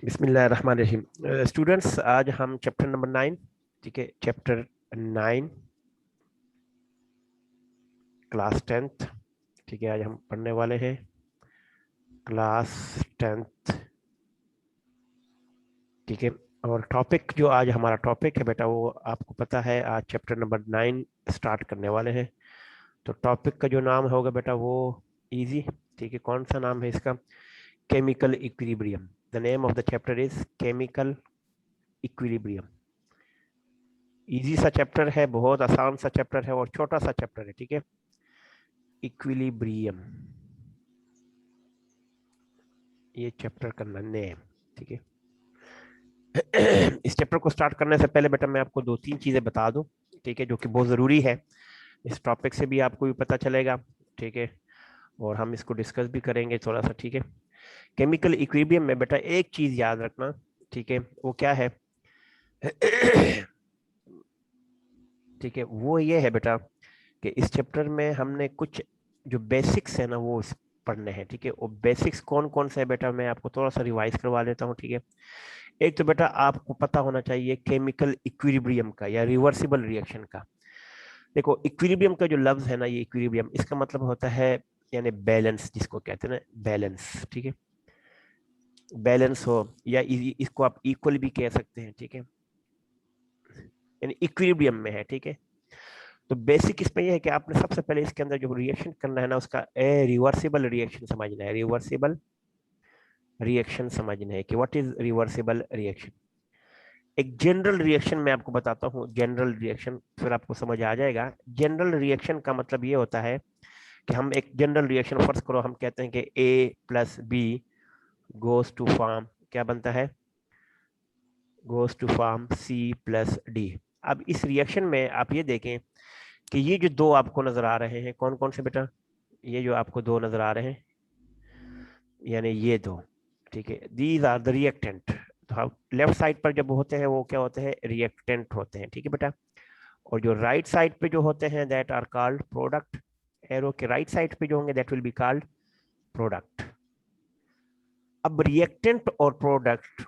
बिस्मिल्लाहिर्रहमानिर्रहीम। स्टूडेंट्स, आज हम चैप्टर नंबर 9, ठीक है, चैप्टर 9 क्लास 10th, ठीक है, आज हम पढ़ने वाले हैं क्लास 10th, ठीक है। और टॉपिक जो आज हमारा टॉपिक है बेटा, वो आपको पता है, आज चैप्टर नंबर 9 स्टार्ट करने वाले हैं। तो टॉपिक का जो नाम होगा बेटा वो इजी, ठीक है। कौन सा नाम है इसका? Chemical equilibrium. The name of the chapter is chemical equilibrium. Easy सा चैप्टर है, बहुत आसान सा चैप्टर है और छोटा सा चैप्टर है, ठीक है। इक्विलिब्रियम, ये चैप्टर का नेम, ठीक है। इस चैप्टर को स्टार्ट करने से पहले बेटा मैं आपको दो तीन चीजें बता दूं, ठीक है, जो कि बहुत जरूरी है। इस टॉपिक से भी आपको भी पता चलेगा, ठीक है, और हम इसको डिस्कस भी करेंगे थोड़ा सा, ठीक है। केमिकल इक्विलिब्रियम में बेटा एक चीज याद रखना, ठीक है, वो क्या है? ठीक है, वो ये है बेटा कि इस चैप्टर में हमने कुछ जो बेसिक्स है ना वो पढ़ने हैं, ठीक है। वो बेसिक्स कौन कौन से है बेटा, मैं आपको थोड़ा सा रिवाइज करवा देता हूँ, ठीक है। एक तो बेटा आपको पता होना चाहिए केमिकल इक्विलिब्रियम का या रिवर्सिबल रिएक्शन का। देखो, इक्विलिब्रियम का जो लफ्ज है ना, ये इक्विलिब्रियम, इसका मतलब होता है यानी बैलेंस, जिसको कहते हैं ना बैलेंस, ठीक है। बैलेंस हो या इसको आप इक्वल भी कह सकते हैं, ठीक है, यानी इक्विलिब्रियम में है, ठीक है। तो बेसिक इसमें यह है कि आपने सबसे पहले इसके अंदर जो रिएक्शन करना है ना, उसका रिवर्सिबल रिएक्शन समझना है। रिवर्सिबल रिएक्शन समझना है कि व्हाट इज रिवर्सिबल रिएक्शन। एक जनरल रिएक्शन मैं आपको बताता हूँ, जनरल रिएक्शन, फिर आपको समझ आ जाएगा। जनरल रिएक्शन का मतलब ये होता है कि हम एक जनरल रिएक्शन, फर्स्ट करो, हम कहते हैं कि A plus B goes to form, क्या बनता है? Goes to form C plus D. अब इस रिएक्शन में आप ये देखें कि ये जो दो आपको नजर आ रहे हैं, कौन कौन से बेटा? ये जो आपको दो नजर आ रहे हैं, यानी ये दो, ठीक है, दीज आर द रिएक्टेंट। तो हम लेफ्ट साइड पर जब होते हैं वो क्या होते हैं? रिएक्टेंट होते हैं, ठीक है बेटा। और जो राइट साइड पे जो होते हैं that are called product. Arrow के राइट साइड पे जो होंगे that will be called product. अब रिएक्टेंट और प्रोडक्ट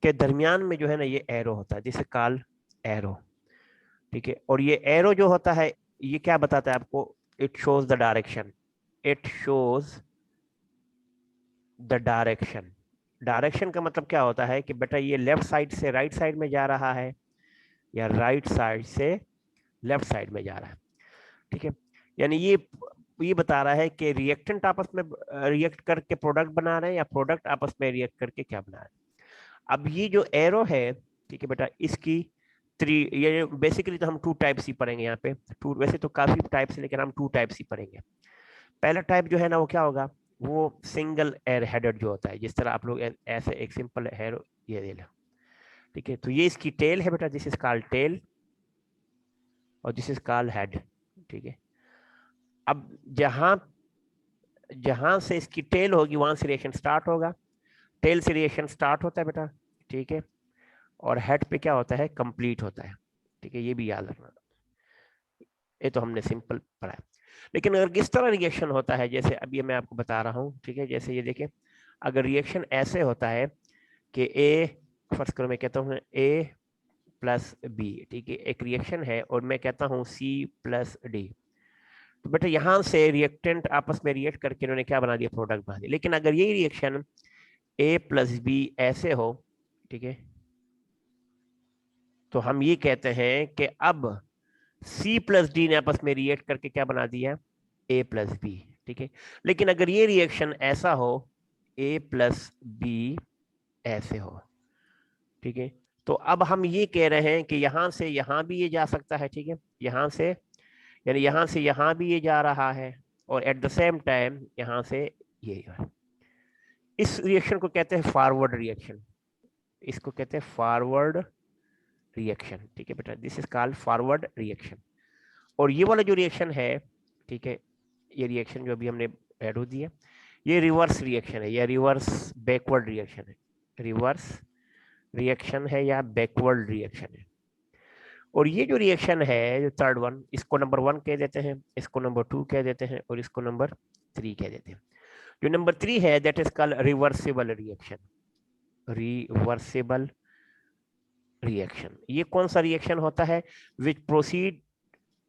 के दरमियान में जो है ना ये एरो होता है, जिसे कॉल्ड एरो, ठीक है। और ये एरो जो होता है ये क्या बताता है आपको? It shows the direction. It shows the direction. Direction का मतलब क्या होता है कि बेटा ये लेफ्ट साइड से राइट साइड में जा रहा है या राइट साइड से लेफ्ट साइड में जा रहा है, ठीक है। यानी ये बता रहा है कि रिएक्टेंट आपस में रिएक्ट करके प्रोडक्ट बना रहे हैं या प्रोडक्ट आपस में रिएक्ट करके क्या बना रहे हैं। अब ये जो एरो है, ठीक है बेटा, इसकी ये बेसिकली तो हम टू टाइप्स ही पढ़ेंगे यहाँ पे। टू, वैसे तो काफी टाइप्स है लेकिन हम टू टाइप्स ही पढ़ेंगे। पहला टाइप जो है ना वो क्या होगा? वो सिंगल एयर हेडेड जो होता है, जिस तरह आप लोग ऐसे एक सिंपल एयर ये ले लो, ठीक है। तो ये इसकी टेल है बेटा, दिस इज कॉल्ड टेल और दिस इज कॉल्ड हेड, ठीक है। अब जहां जहां से इसकी टेल होगी वहां से रिएक्शन स्टार्ट होगा। टेल से रिएक्शन स्टार्ट होता है बेटा, ठीक है, और हेड पे क्या होता है? कंप्लीट होता है, ठीक है। ये भी याद रखना, ये तो हमने सिंपल पढ़ा है। लेकिन अगर किस तरह रिएक्शन होता है, जैसे अभी मैं आपको बता रहा हूँ, ठीक है, जैसे ये देखिए, अगर रिएक्शन ऐसे होता है कि ए, फर्स्ट करो मैं कहता हूँ ए प्लस बी, ठीक है, एक रिएक्शन है और मैं कहता हूँ सी प्लस डी। तो बेटा यहाँ से रिएक्टेंट आपस में रिएक्ट करके इन्होंने क्या बना दिया? प्रोडक्ट बना दिया। लेकिन अगर ये रिएक्शन ए प्लस बी ऐसे हो, ठीक है, तो हम ये कहते हैं कि अब सी प्लस डी ने आपस में रिएक्ट करके क्या बना दिया? ए प्लस बी, ठीक है। लेकिन अगर ये रिएक्शन ऐसा हो, ए प्लस बी ऐसे हो, ठीक है, तो अब हम ये कह रहे हैं कि यहां से यहां भी ये जा सकता है, ठीक है, यहां से, यानी यहां से यहां भी ये जा रहा है और एट द सेम टाइम यहां से ये। इस रिएक्शन को कहते हैं फॉरवर्ड रिएक्शन। इसको कहते हैं फॉरवर्ड रिएक्शन, ठीक है बेटा, this is called forward reaction. और ये वाला जो रिएक्शन है, ठीक है, ये रिएक्शन जो अभी हमने एरो दी है, ये रिवर्स रिएक्शन है या रिवर्स बैकवर्ड रिएक्शन है। रिवर्स रिएक्शन है या बैकवर्ड रिएक्शन है। और ये जो रिएक्शन है, जो थर्ड वन, इसको नंबर 1 कह देते हैं, इसको नंबर 2 कह देते हैं और इसको नंबर 3 कह देते हैं। जो नंबर 3 है that is called reversible reaction. Reversible reaction. ये कौन सा रिएक्शन होता है? Which proceed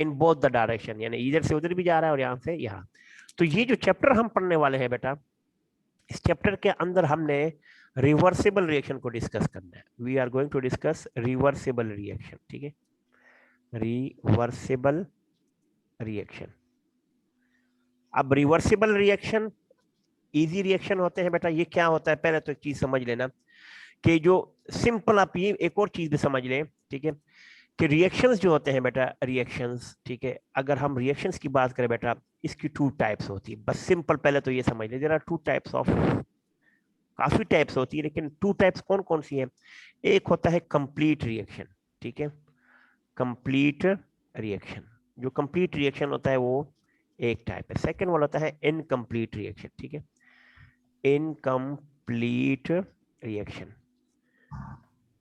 in both the direction, यानी इधर से उधर भी जा रहा है और यहां से यहाँ। तो ये जो चैप्टर हम पढ़ने वाले हैं बेटा, इस चैप्टर के अंदर हमने रिवर्सिबल रिएक्शन को डिस्कस करना है। We are going to discuss reversible reaction, ठीक है, रिवर्सिबल रिएक्शन। अब रिवर्सिबल रिएक्शन इजी रिएक्शन होते हैं बेटा। ये क्या होता है, पहले तो एक चीज समझ लेना कि जो सिंपल, आप ये एक और चीज भी समझ लें, ठीक है, कि रिएक्शंस जो होते हैं बेटा, रिएक्शंस, ठीक है, अगर हम रिएक्शंस की बात करें बेटा, इसकी टू टाइप्स होती है। बस सिंपल पहले तो ये समझ ले, there are two types of, काफी टाइप्स होती है, लेकिन टू टाइप्स कौन कौन सी है? एक होता है कंप्लीट रिएक्शन, ठीक है, कंप्लीट रिएक्शन। जो कंप्लीट रिएक्शन होता है वो एक टाइप है। सेकंड वाला होता है इनकम्प्लीट रिएक्शन, ठीक है, इनकम्प्लीट रिएक्शन।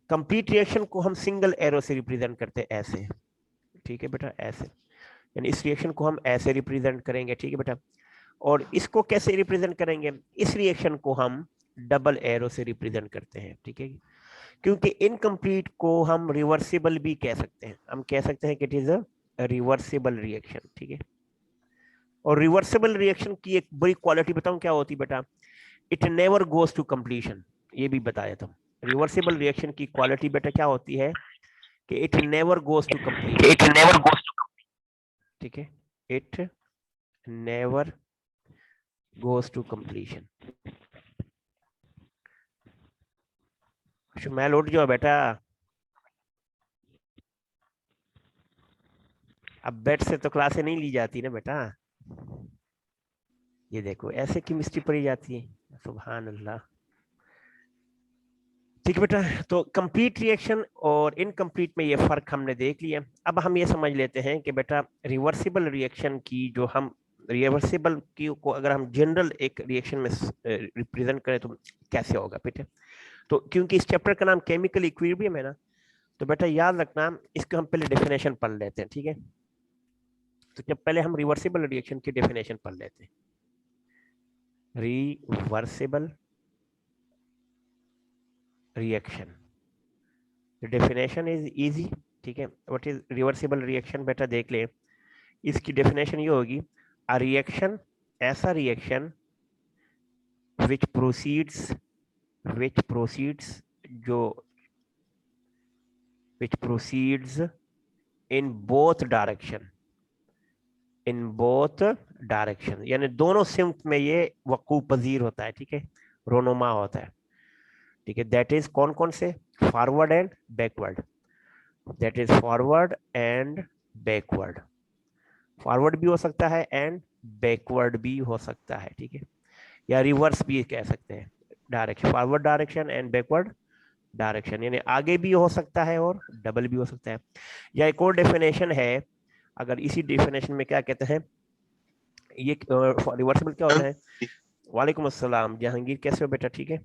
कंप्लीट रिएक्शन को हम सिंगल एरो से रिप्रेजेंट करते हैं, ऐसे, ठीक है बेटा, ऐसे, यानी इस रिएक्शन को हम ऐसे रिप्रेजेंट करेंगे, ठीक है बेटा। और इसको कैसे रिप्रेजेंट करेंगे? इस रिएक्शन को हम डबल एरो से रिप्रेजेंट करते हैं, ठीक है, क्योंकि इनकम्प्लीट को हम रिवर्सिबल भी कह सकते हैं। हम कह सकते हैं कि it is a reversible reaction, ठीक है। और रिवर्सिबल रिएक्शन की एक बड़ी क्वालिटी बताऊं क्या होती है बेटा? It never goes to completion. ये भी बताया था। रिवर्सिबल रिएक्शन की क्वालिटी बेटा क्या होती है कि it never goes to completion, It never goes to ठीक है, it never goes to completion. मैं उठ जाओ बेटा, अब बेड से तो क्लासे नहीं ली जाती ना बेटा। ये देखो ऐसे केमिस्ट्री पढ़ी जाती है, सुभान अल्लाह। ठीक है बेटा, तो कंप्लीट रिएक्शन और इनकम्प्लीट में ये फर्क हमने देख लिया। अब हम ये समझ लेते हैं कि बेटा रिवर्सिबल रिएक्शन की, जो हम रिवर्सिबल की को अगर हम जनरल एक रिएक्शन में रिप्रेजेंट करें तो कैसे होगा बेटा। तो क्योंकि इस चैप्टर का नाम केमिकल इक्विलिब्रियम है ना, तो बेटा याद रखना, इसको हम पहले डेफिनेशन पढ़ लेते हैं, ठीक है। तो जब पहले हम रिवर्सिबल रिएक्शन की डेफिनेशन पढ़ लेते हैं। Reversible reaction, the definition is easy, ठीक है। व्हाट इज रिवर्सिबल रिएक्शन बेटा देख ले। इसकी डेफिनेशन ये होगी, अ रिएक्शन, ऐसा रिएक्शन which proceeds जो which proceeds in both direction, यानी दोनों सिम्त में ये वकू पजीर होता है, ठीक है, रोनुमा होता है, ठीक है। दैट इज कौन कौन से? Forward and backward, that is forward and backward. Forward भी हो सकता है एंड बैकवर्ड भी हो सकता है, ठीक है, या रिवर्स भी कह सकते हैं। Direction, forward direction and backward direction, यानी आगे भी हो सकता है और डबल भी हो सकता है। या एक और डेफिनेशन है, अगर इसी डेफिनेशन में क्या कहते हैं, ये रिवर्सिबल क्या होता है? वालेकुम अस्सलाम जहांगीर, कैसे हो बेटा? ठीक है,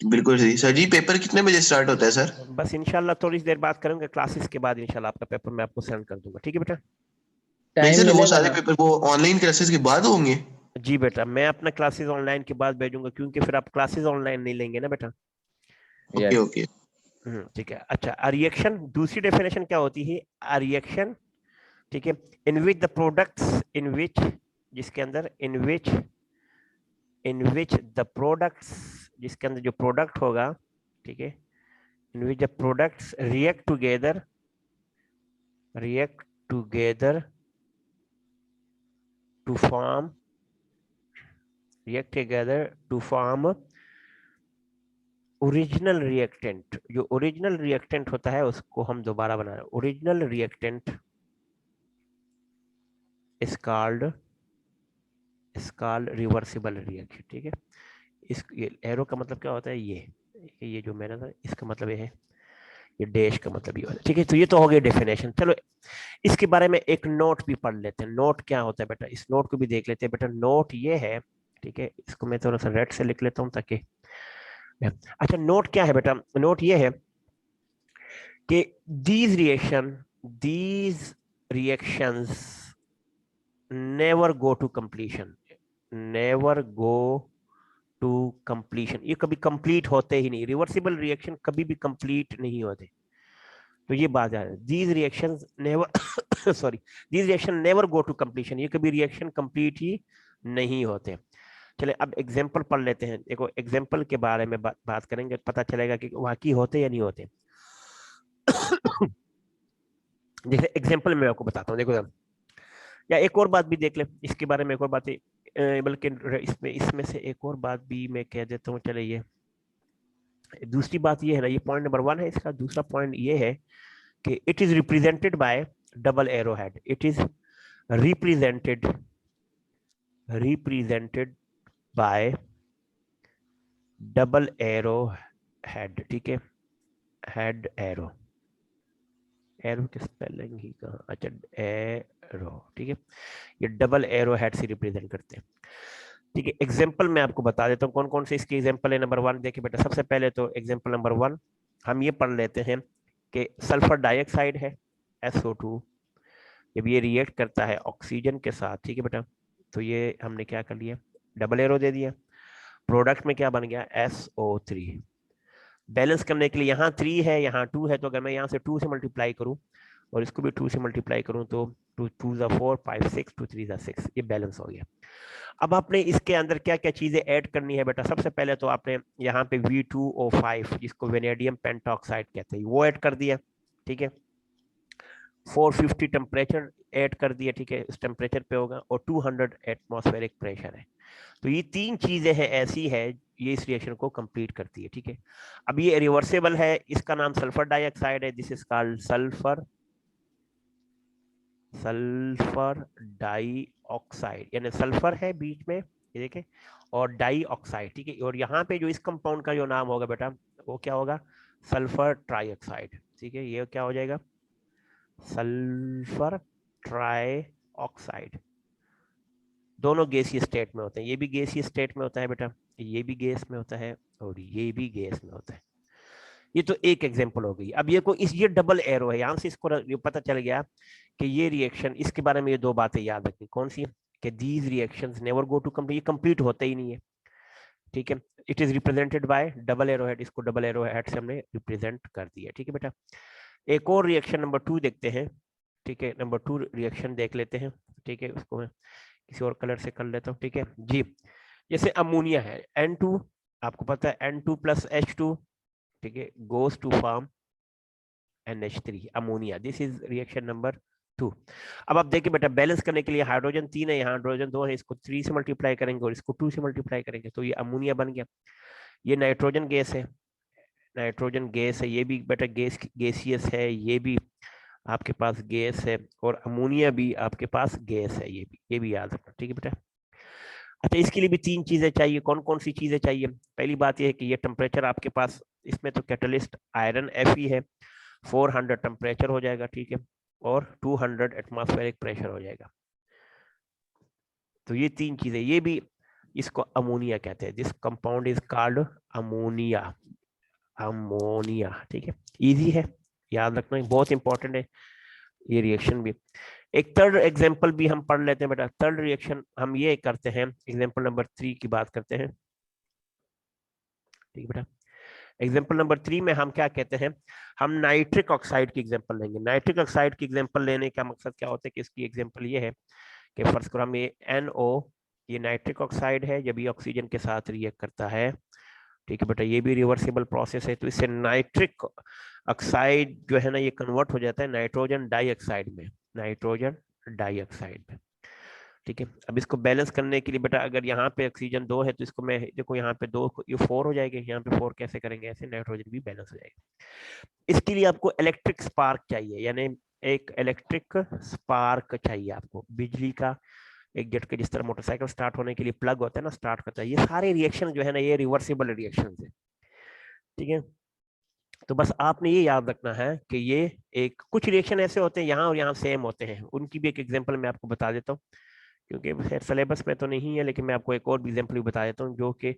बिल्कुल सही सर जी। पेपर कितने बजे स्टार्ट होता है सर? बस इंशाल्लाह थोड़ी देर बात करेंगे, क्लासेस के बाद इंशाल्लाह आपका पेपर मैं आपको सेंड कर दूंगा, ठीक है बेटा। नहीं टाइम सर, वो मिलेगा सारे ना? पेपर वो ऑनलाइन क्लासेस के बाद होंगे? जी बेटा, मैं अपना क्लासेस ऑनलाइन के बाद भेजूंगा, क्योंकि फिर आप क्लासेस ऑनलाइन नहीं लेंगे ना बेटा। Okay yes. ओके। ठीक है। अच्छा, रिएक्शन दूसरी डेफिनेशन क्या होती है? रिएक्शन, ठीक है, इन विच द प्रोडक्ट्स, इन विच, जिसके अंदर, इन विच द प्रोडक्ट्स, जिसके अंदर जो प्रोडक्ट होगा, ठीक है, in which the products react together to form original reactant. जो ओरिजिनल रिएक्टेंट होता है उसको हम दोबारा बना रहे हैं। Original reactant is called reversible reaction, ठीक है। इस एरो का मतलब क्या होता है? ये जो मैंने था, इसका मतलब ये है, ये डैश का मतलब ये होता है, ठीक है। तो ये तो हो गई डेफिनेशन। चलो इसके बारे में एक नोट भी पढ़ लेते हैं। नोट क्या होता है बेटा, इस नोट को भी देख लेते हैं बेटा। नोट ये है, ठीक है, इसको मैं थोड़ा सा रेड से लिख लेता हूँ ताकि, अच्छा नोट क्या है बेटा? नोट ये है कि these reactions never go to completion, never go to completion, ये कभी कंप्लीट होते ही नहीं, रिवर्सिबल रिएक्शन कभी भी कंप्लीट नहीं होते। तो ये बात है, these reactions never sorry, these reaction never go to completion, ये कभी रिएक्शन कंप्लीट ही नहीं होते। चले अब एग्जांपल पढ़ लेते हैं। देखो एग्जांपल के बारे में बात करेंगे, पता चलेगा कि वाकई होते या नहीं होते। जैसे एग्जांपल मैं आपको बताता हूँ, देखो या एक और बात भी देख ले इसके बारे में, एक और बात, बल्कि इसमें से एक और बात भी मैं कह देता हूँ। चले ये दूसरी बात ये है ना, ये पॉइंट नंबर 1 है। इसका दूसरा पॉइंट ये है कि it is represented by double arrow head, it is represented by double arrow head, ठीक है, हेड एरो, एरो की स्पेलिंग ही कहाँ, अच्छा एरो, ठीक है, ये डबल एरो हेड से रिप्रेजेंट करते हैं, ठीक है। एग्जांपल मैं आपको बता देता हूँ कौन कौन से इसके एग्जांपल है। नंबर 1 देखिए बेटा, सबसे पहले तो एग्जांपल नंबर 1 हम ये पढ़ लेते हैं कि सल्फर डाइऑक्साइड है SO2, जब ये रिएक्ट करता है ऑक्सीजन के साथ, ठीक है बेटा, तो ये हमने क्या कर लिया, डबल एरो दे दिया। प्रोडक्ट में क्या बन गया, SO3। बैलेंस करने के लिए यहाँ 3 है, यहाँ 2 है, तो अगर मैं यहाँ से 2 से मल्टीप्लाई करूँ और इसको भी 2 से मल्टीप्लाई करूँ तो 2 2 4 5 6 2 3 6, ये बैलेंस हो गया। अब आपने इसके अंदर क्या क्या चीजें ऐड करनी है बेटा, सबसे पहले तो आपने यहाँ पे V2O5 जिसको वेनेडियम पेंटॉक्साइड कहते हैं वो ऐड कर दिया, ठीक है। 450 टेम्परेचर ऐड कर दिया, ठीक है, इस टेम्परेचर पे होगा, और 200 एटमॉस्फेरिक प्रेशर है। तो ये 3 चीजें हैं ऐसी है, ये इस रिएक्शन को कंप्लीट करती है, ठीक है। अब ये रिवर्सेबल है, इसका नाम सल्फर डाइऑक्साइड है, this is called sulphur dioxide, यानी सल्फर है बीच में, ये देखें, और डाइऑक्साइड, ठीक है। और यहाँ पे जो इस कंपाउंड का जो नाम होगा बेटा वो क्या होगा, सल्फर ट्राइऑक्साइड, ठीक है, ये क्या हो जाएगा, सल्फर ट्राइऑक्साइड। दोनों गैसीय स्टेट में होते हैं, ये भी गैसीय स्टेट में होता है बेटा, ये भी गैस में होता है और ये भी गैस में होता है। ये तो एक एग्जांपल हो गई। अब ये डबल एरो है, यहां से इसको पता चल गया कि ये रिएक्शन, इसके बारे में ये 2 बातें याद रखनी, कौन सी, कि these reactions never go to complete, ये कंप्लीट होते ही नहीं है, ठीक है। It is represented by double arrow head, इसको डबल एरो हेड से हमने रिप्रेजेंट कर दिया, ठीक है बेटा। एक और रिएक्शन नंबर 2 देखते हैं, ठीक है, नंबर 2 रिएक्शन देख लेते हैं, ठीक है, उसको मैं किसी और कलर से कर लेता हूँ, ठीक है जी। जैसे अमोनिया है N2, आपको पता है N2 + H2, ठीक है, goes to form NH3 ammonia, this is reaction number 2। अब आप देखिए बेटा, बैलेंस करने के लिए हाइड्रोजन 3 है, यहाँ हाइड्रोजन 2 है, इसको 3 से मल्टीप्लाई करेंगे और इसको 2 से मल्टीप्लाई करेंगे तो ये अमोनिया बन गया। ये नाइट्रोजन गैस है, नाइट्रोजन गैस है, ये भी बेटा गैसियस है, ये भी आपके पास गैस है, और अमोनिया भी आपके पास गैस है, ये भी याद रखना, ठीक है बेटा। अच्छा, इसके लिए भी 3 चीजें चाहिए, कौन कौन सी चीजें चाहिए, पहली बात यह है कि ये टेम्परेचर आपके पास, इसमें तो कैटलिस्ट आयरन Fe है, 400 टेम्परेचर हो जाएगा, ठीक है, और 200 एटमॉस्फेरिक प्रेशर हो जाएगा। तो ये 3 चीजें, ये भी इसको अमोनिया कहते हैं, this compound is called ammonia, ammonia, ठीक है, इजी है, याद रखना, बहुत इंपॉर्टेंट है ये रिएक्शन भी। एक थर्ड एग्जांपल भी हम पढ़ लेते हैं बेटा, थर्ड रिएक्शन हम ये करते हैं, एग्जांपल नंबर 3 की बात करते हैं, ठीक है बेटा। एग्जांपल नंबर 3 में हम क्या कहते हैं, हम नाइट्रिक ऑक्साइड की एग्जांपल लेंगे। नाइट्रिक ऑक्साइड की एग्जांपल लेने का मकसद क्या होता है कि इसकी एग्जांपल ये है कि फर्स्ट करो हम ये NO, ये नाइट्रिक ऑक्साइड है, जब ये ऑक्सीजन के साथ रिएक्ट करता है, ठीक है बेटा, ये भी रिवर्सिबल प्रोसेस है, तो इससे नाइट्रिक ऑक्साइड जो है ना ये कन्वर्ट हो जाता है नाइट्रोजन डाइऑक्साइड में, नाइट्रोजन डाइऑक्साइड में, ठीक है। अब इसको बैलेंस करने के लिए बेटा, अगर यहाँ पे ऑक्सीजन 2 है तो इसको मैं देखो यहाँ पे 2, ये 4 हो जाएगा, यहाँ पे 4 कैसे करेंगे, ऐसे नाइट्रोजन भी बैलेंस हो जाएगा। इसके लिए आपको इलेक्ट्रिक स्पार्क चाहिए, यानी एक इलेक्ट्रिक स्पार्क चाहिए आपको, बिजली का एक झटके, जिस तरह मोटरसाइकिल स्टार्ट होने के लिए प्लग होता है ना, स्टार्ट करता है, ये सारे रिएक्शन जो है ना ये रिवर्सिबल रिएक्शन है, ठीक है। तो बस आपने ये याद रखना है कि ये एक कुछ रिएक्शन ऐसे होते हैं यहाँ और यहाँ सेम होते हैं, उनकी भी एक एग्जांपल मैं आपको बता देता हूँ, क्योंकि सिलेबस में तो नहीं है, लेकिन मैं आपको एक और भी एग्जांपल भी बता देता हूँ, जो कि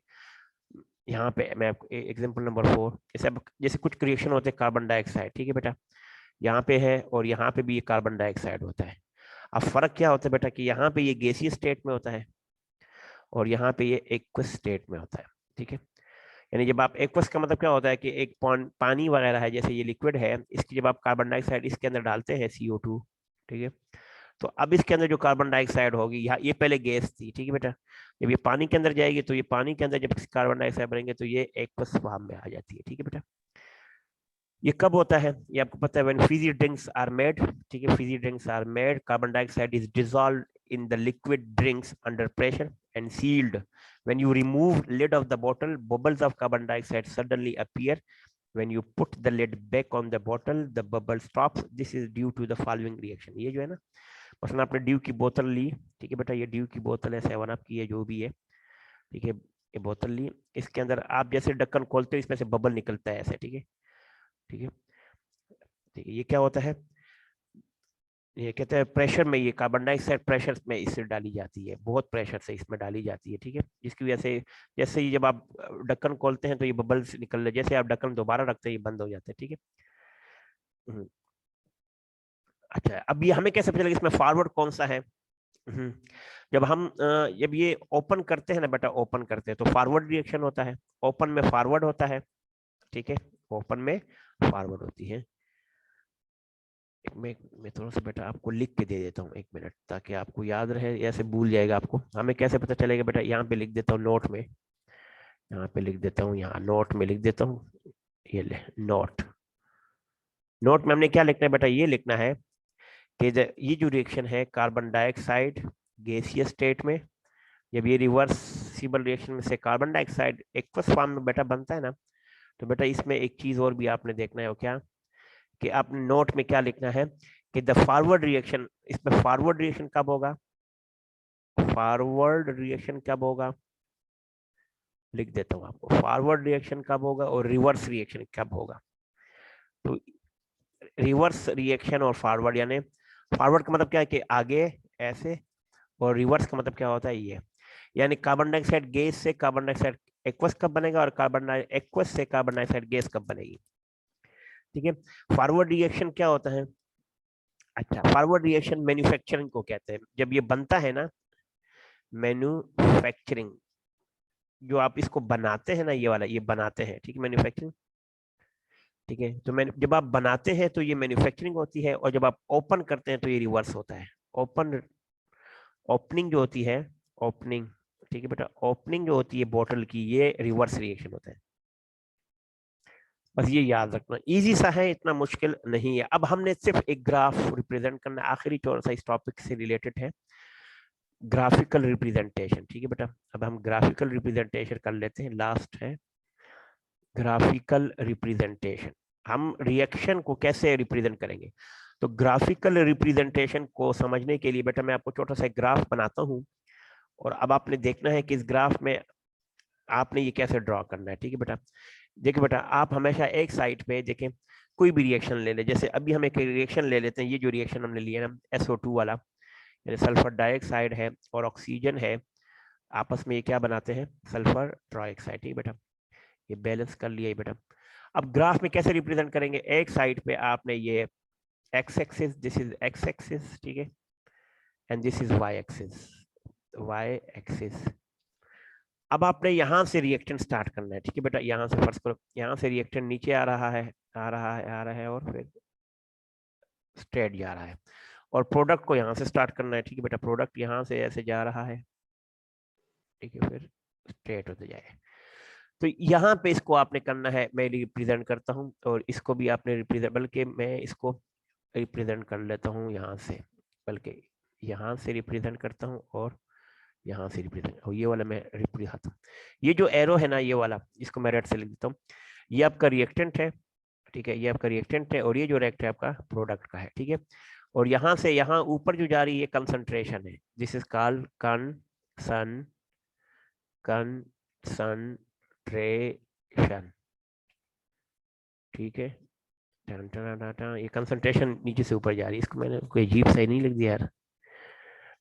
यहाँ पे मैं आपको एग्जांपल नंबर 4, जैसे कुछ रिएक्शन होते हैं कार्बन डाइऑक्साइड, ठीक है बेटा, यहाँ पे है और यहाँ पे भी ये कार्बन डाइऑक्साइड होता है। अब फर्क क्या होता है बेटा कि यहाँ पे ये गैसीय स्टेट में होता है और यहाँ पे ये एक्वस स्टेट में होता है। ठीक है। यानी जब आप एक्वस का मतलब क्या होता है कि एक पानी वगैरह है, जैसे ये लिक्विड है, इसकी जब आप कार्बन डाइऑक्साइड इसके अंदर डालते हैं CO2, ठीक है, तो अब इसके अंदर जो कार्बन डाइऑक्साइड होगी, यहाँ ये पहले गैस थी, ठीक है बेटा, जब ये पानी के अंदर जाएगी तो ये पानी के अंदर जब कार्बन डाइऑक्साइड बनेंगे तो ये एक्वस फॉर्म में आ जाती है, ठीक है बेटा। ये कब होता है, ये आपको पता है, when fizzy drinks are made, ठीक है, fizzy drinks are made, carbon dioxide is dissolved in the liquid drinks under pressure and sealed. When you remove lid of the bottle, bubbles of carbon dioxide suddenly appear. When you put the lid back on the bottle, the bubble stops. This is due to the following reaction. ये जो है ना, मसलन आपने due की बोतल ली, ठीक है बेटा, ये ड्यू की बोतल है, 7 अप की है, जो भी है, ठीक है, ये बोतल ली, इसके अंदर आप जैसे ढक्कन खोलते हो इसमें से बबल निकलता है ऐसे, ठीक है, ठीक है, ठीक है, ये क्या होता है, ये कहते हैं प्रेशर में, ये कार्बन डाइऑक्साइड प्रेशर में इससे डाली जाती है, बहुत प्रेशर से इसमें डाली जाती है, ठीक है, जिसकी वजह से जैसे ही जब आप ढक्कन खोलते हैं तो ये बबल्स निकल, जैसे आप ढक्कन दोबारा रखते हैं ये बंद हो जाते हैं, ठीक है। अच्छा, अब ये हमें कैसे पता चलेगा इसमें फॉरवर्ड कौन सा है? जब हम जब ये ओपन करते हैं ना बेटा, ओपन करते हैं तो फॉरवर्ड रिएक्शन होता है, ओपन में फॉरवर्ड होता है, ठीक है, ओपन में फॉरवर्ड होती है। मैं थोड़ा सा बेटा आपको लिख के दे देता हूँ, 1 मिनट, ताकि आपको याद रहे, ऐसे भूल जाएगा आपको। हमें कैसे पता चलेगा बेटा, यहाँ पे लिख देता हूँ नोट में, यहाँ पे लिख देता हूँ, यहाँ नोट में लिख देता हूँ, ये ले नोट, नोट में हमने क्या लिखना है बेटा, ये लिखना है कि ये जो रिएक्शन है कार्बन डाइऑक्साइड गैसियस स्टेट में, जब ये रिवर्सिबल रिएक्शन में से कार्बन डाइऑक्साइड एक्वस फॉर्म में बेटा बनता है ना, तो बेटा इसमें एक चीज और भी आपने देखना है, वो क्या, कि आपने नोट में क्या लिखना है कि द फॉरवर्ड रिएक्शन, इसमें फॉरवर्ड रिएक्शन कब होगा, फॉरवर्ड रिएक्शन कब होगा, लिख देता हूं आपको, फॉरवर्ड रिएक्शन कब होगा और रिवर्स रिएक्शन कब होगा। तो रिवर्स रिएक्शन और फॉरवर्ड, यानी फॉरवर्ड का मतलब क्या है कि आगे ऐसे, और रिवर्स का मतलब क्या होता है ये, यानी कार्बन डाइऑक्साइड गैस से कार्बन डाइऑक्साइड एक्वस कब बनेगा और कार्बन एक्वस से कार्बन डाइऑक्साइड गैस कब बनेगी, ठीक है। फॉरवर्ड रिएक्शन क्या होता है, अच्छा, फॉरवर्ड रिएक्शन मैन्युफैक्चरिंग को कहते हैं, जब ये बनता है ना, मैन्युफैक्चरिंग, जो आप इसको बनाते हैं ना, ये वाला ये बनाते हैं, ठीक है, मैन्युफैक्चरिंग, ठीक है, तो मैं जब आप बनाते हैं तो ये मैन्युफैक्चरिंग होती है, और जब आप ओपन करते हैं तो ये रिवर्स होता है, ओपन, ओपनिंग जो होती है, ओपनिंग, ठीक है बेटा, ओपनिंग जो होती है बोतल की, ये रिवर्स रिएक्शन होता है, बस ये याद रखना, इजी सा है, इतना मुश्किल नहीं है। अब हमने सिर्फ एक ग्राफ रिप्रेजेंट करना, आखिरी थोड़ा सा इस टॉपिक से रिलेटेड है, ग्राफिकल रिप्रेजेंटेशन, ठीक है बेटा, अब हम ग्राफिकल रिप्रेजेंटेशन कर लेते हैं, लास्ट है ग्राफिकल रिप्रेजेंटेशन, हम रिएक्शन को कैसे रिप्रेजेंट करेंगे। तो ग्राफिकल रिप्रेजेंटेशन को समझने के लिए बेटा मैं आपको छोटा सा ग्राफ बनाता हूं, और अब आपने देखना है कि इस ग्राफ में आपने ये कैसे ड्रॉ करना है, ठीक है बेटा। देखिए बेटा, आप हमेशा एक साइड पे देखें, कोई भी रिएक्शन ले ले, जैसे अभी हम एक रिएक्शन ले लेते हैं, ये जो रिएक्शन हमने लिया ना SO2 वाला, यानी सल्फर डाइऑक्साइड है और ऑक्सीजन है, आपस में ये क्या बनाते हैं, सल्फर ट्राइऑक्साइड, ठीक है बेटा, ये बैलेंस कर लिया है बेटा। अब ग्राफ में कैसे रिप्रेजेंट करेंगे, एक साइड पे आपने ये X axis, this is X axis, ठीक है, and this is Y axis, Y axis. अब आपने यहाँ से रिएक्टेंट स्टार्ट करना है, ठीक है बेटा, यहाँ से फर्स्ट करो, यहाँ से रिएक्टेंट नीचे आ रहा है, आ रहा है, आ रहा है, और फिर स्ट्रेट जा रहा है, और प्रोडक्ट को यहाँ से स्टार्ट करना है, ठीक है बेटा, प्रोडक्ट यहाँ से ऐसे जा रहा है, ठीक है, फिर स्ट्रेट होते जाए। तो यहाँ पे इसको आपने करना है, मैं रिप्रेजेंट करता हूँ, और इसको भी आपने रिप्रेजेंट, बल्कि मैं इसको रिप्रेजेंट कर लेता हूँ यहाँ से, बल्कि यहाँ से रिप्रेजेंट करता हूँ, और यहाँ से रिप्रेजेंट, और ये वाला मैं रिप्रेजेंट, ये जो एरो है ना, ये वाला, इसको मैं रेड से लिख देता हूँ, ये आपका रिएक्टेंट है, ठीक है, ये आपका रिएक्टेंट है, और ये जो रिएक्ट है आपका प्रोडक्ट का है, ठीक है। और यहाँ से यहाँ ऊपर जो जा रही है कंसंट्रेशन है, दिस इज कॉल्ड कंसंट्रेशन, ठीक है, ये कंसंट्रेशन नीचे से ऊपर जा रही है, इसको मैंने कोई अजीब सा ही नहीं लिख दिया यार,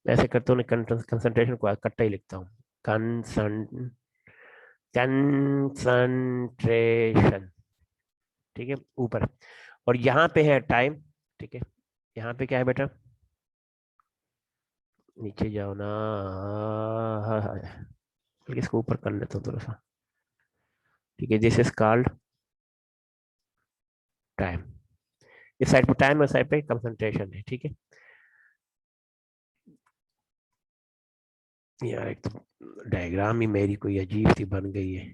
मैं ऐसे करता हूँ, कंसंट्रेशन को कट्टा ही लिखता हूँ, कंसंट्रेशन, ठीक है, ऊपर, और यहाँ पे है टाइम, ठीक है, यहाँ पे क्या है बेटा, नीचे जाओ ना, इसको ऊपर कर लेता हूँ थोड़ा सा, ठीक है, दिस इज कॉल्ड टाइम। इस साइड पे टाइम है, साइड पे कंसंट्रेशन है। ठीक है, यार एक तो डायग्राम ही मेरी कोई अजीब सी बन गई है।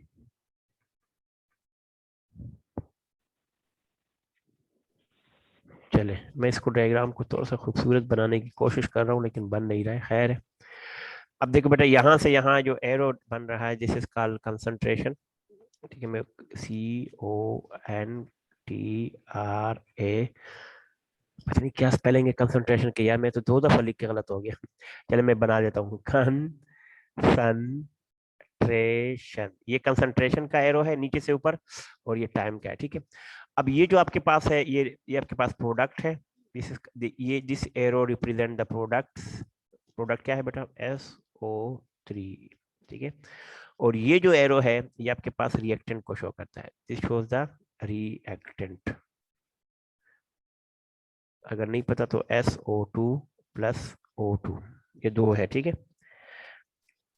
चले, मैं इसको डायग्राम को थोड़ा सा खूबसूरत बनाने की कोशिश कर रहा हूँ, लेकिन बन नहीं रहा है। खैर है। अब देखो बेटा, यहाँ से यहाँ जो एरो बन रहा है, दिस इज कॉल्ड कंसंट्रेशन। ठीक है, मैं CONTRA, पता नहीं क्या स्पेलिंग है कंसंट्रेशन के यार, मैं तो 2 दफा लिख के गलत हो गया। चलो मैं बना देता हूँ, कंसंट्रेशन। ये कंसंट्रेशन का एरो है नीचे से ऊपर, और ये टाइम का है। ठीक है, अब ये जो आपके पास है, ये आपके पास प्रोडक्ट है। ये this arrow represent the products. Product क्या है बेटा? SO3। ठीक है, और ये जो एरो है, ये आपके पास रिएक्टेंट को शो करता है। This shows the reactant. अगर नहीं पता तो SO2 प्लस O2, ये 2 है। ठीक है,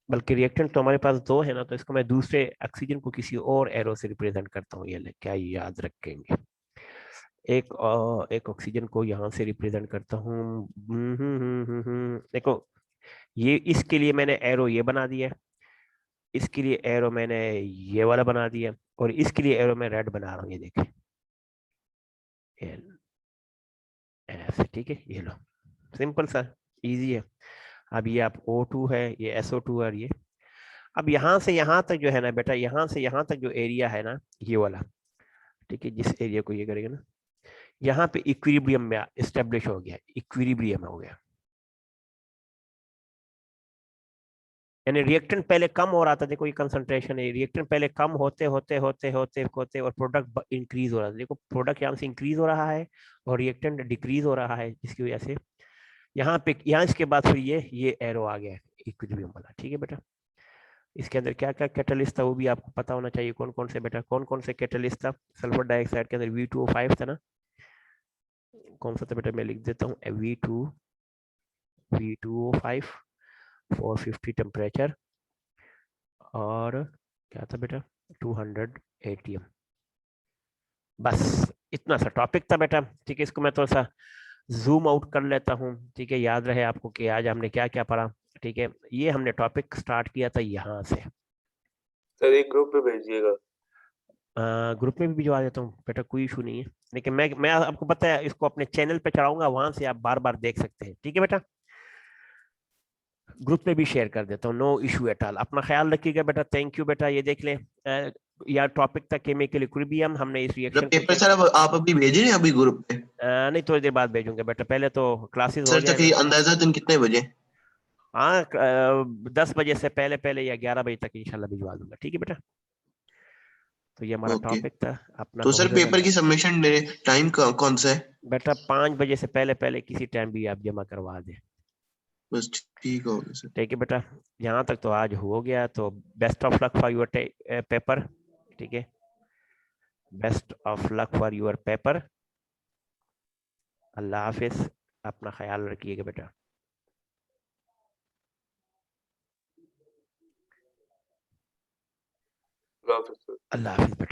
बल्कि रिएक्टेंट तो हमारे पास 2 है ना, तो इसको मैं दूसरे ऑक्सीजन को किसी और एरो से रिप्रेजेंट करता हूँ। ये ले, क्या याद रखेंगे? एक ऑक्सीजन को यहाँ से रिप्रेजेंट करता हूँ। देखो, ये इसके लिए मैंने एरो ये बना दिया है, इसके लिए एरो मैंने ये वाला बना दिया, और इसके लिए एरो मैं रेड बना रहा हूँ। ये देखें, ऐसे। ठीक है, ये लो, सिंपल सा, इजी है। अब ये आप O2 है, ये SO2 है, और ये अब यहाँ से यहाँ तक जो है ना बेटा, यहाँ से यहाँ तक जो एरिया है ना, ये वाला। ठीक है, जिस एरिया को ये करेगा ना, यहाँ पे इक्विलिब्रियम में एस्टेब्लिश हो गया, इक्विलिब्रियम हो गया। यानी रिएक्टेंट पहले कम हो रहा था, देखो ये कंसंट्रेशन है, रिएक्टेंट पहले कम होते होते होते होते होते और प्रोडक्ट इंक्रीज हो रहा था। देखो प्रोडक्ट यहाँ से इंक्रीज हो रहा है और रिएक्टेंट डिक्रीज हो रहा है, जिसकी वजह से यहाँ पे, यहाँ इसके बाद फिर ये एरो आ गया इक्विलिब्रियम वाला। ठीक है बेटा, इसके अंदर क्या क्या कैटलिस्ट था वो भी आपको पता होना चाहिए। कौन कौन से बेटा, कौन कौन से कैटलिस्ट था? सल्फर डाइऑक्साइड के अंदर V2O5 था ना, कौन सा था बेटा? मैं लिख देता हूँ, V2O5 450 टेम्परेचर, और क्या था बेटा? 200 ATM। बस इतना सा टॉपिक था बेटा। ठीक है, इसको मैं थोड़ा सा जूम आउट कर लेता हूँ। ठीक है, याद रहे आपको कि आज हमने क्या क्या पढ़ा। ठीक है, ये हमने टॉपिक स्टार्ट किया था यहाँ से। सर एक ग्रुप पे भेजिएगा। ग्रुप में भी भिजवा देता हूँ बेटा, कोई इशू नहीं है। लेकिन मैं आपको पता है, इसको अपने चैनल पे चढ़ाऊंगा, वहां से आप बार बार देख सकते हैं। ठीक है बेटा, ग्रुप में भी शेयर कर देता हूँ, नो इशू एट ऑल। अपना ख्याल रखिएगा बेटा, थैंक यू बेटा। ये देख ले, यार टॉपिक था केमिकल इक्विलिब्रियम, हमने इस रिएक्शन को पेपर सर अब आप अभी भेज रहे हैं अभी ग्रुप पे? नहीं, थोड़ी देर बाद भेजूंगा बेटा, पहले तो क्लासेस हो सर जाए तक ये ना। अंदाजा दिन कितने बजे? हाँ, 10 बजे से पहले पहले या 11 बजे तक इंशाल्लाह भिजवा दूंगा। ठीक है बेटा, तो ये हमारा ओके। टॉपिक था। अपना तो सर बहुत पेपर ज्यादा की सबमिशन टाइम कौन सा है? बेटा, 5 बजे से पहले पहले किसी टाइम भी आप जमा करवा दें। बस ठीक हो गया सर। ठीक है बेटा, यहाँ तक तो आज हो गया, तो best of luck for your paper. ठीक है, best of luck for your paper. अल्लाह हाफिज, अपना ख्याल रखिएगा बेटा। अल्लाह हाफिज़ सर। अल्लाह हाफिज बेटा।